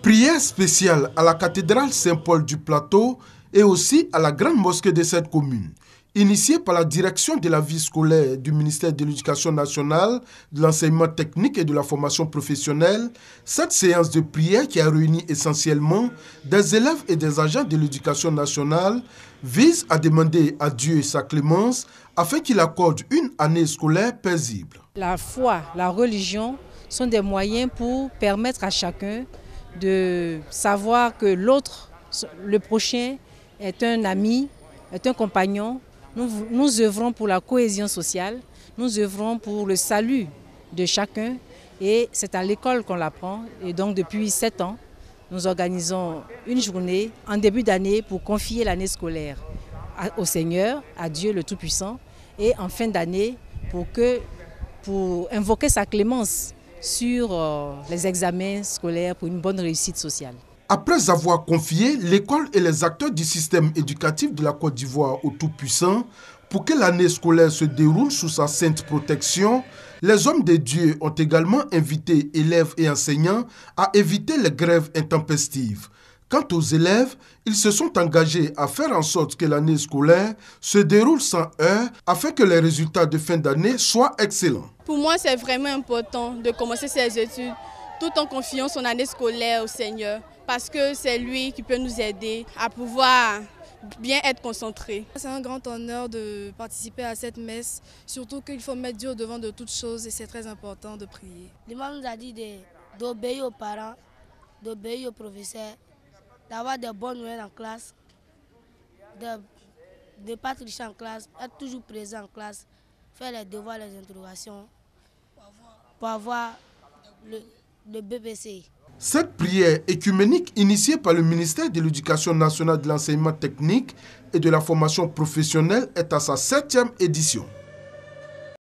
Prière spéciale à la cathédrale Saint-Paul du Plateau et aussi à la grande mosquée de cette commune. Initiée par la direction de la vie scolaire du ministère de l'Éducation nationale, de l'enseignement technique et de la formation professionnelle, cette séance de prière qui a réuni essentiellement des élèves et des agents de l'Éducation nationale vise à demander à Dieu sa clémence afin qu'il accorde une année scolaire paisible. La foi, la religion sont des moyens pour permettre à chacun de savoir que l'autre, le prochain, est un ami, est un compagnon. Nous œuvrons pour la cohésion sociale, nous œuvrons pour le salut de chacun et c'est à l'école qu'on l'apprend. Et donc depuis 7 ans, nous organisons une journée en début d'année pour confier l'année scolaire au Seigneur, à Dieu le Tout-Puissant, et en fin d'année pour invoquer sa clémence sur les examens scolaires pour une bonne réussite sociale. Après avoir confié l'école et les acteurs du système éducatif de la Côte d'Ivoire au Tout-Puissant pour que l'année scolaire se déroule sous sa sainte protection, les hommes de Dieu ont également invité élèves et enseignants à éviter les grèves intempestives. Quant aux élèves, ils se sont engagés à faire en sorte que l'année scolaire se déroule sans heurts afin que les résultats de fin d'année soient excellents. Pour moi, c'est vraiment important de commencer ses études tout en confiant son année scolaire au Seigneur, parce que c'est lui qui peut nous aider à pouvoir bien être concentrés. C'est un grand honneur de participer à cette messe, surtout qu'il faut mettre Dieu au devant de toutes choses et c'est très important de prier. L'imam nous a dit d'obéir aux parents, d'obéir aux professeurs, d'avoir de bonnes nouvelles en classe, de ne pas tricher en classe, être toujours présent en classe, faire les devoirs, les interrogations, pour avoir le BPC. Cette prière écuménique initiée par le ministère de l'Éducation nationale, de l'enseignement technique et de la formation professionnelle est à sa 7e édition.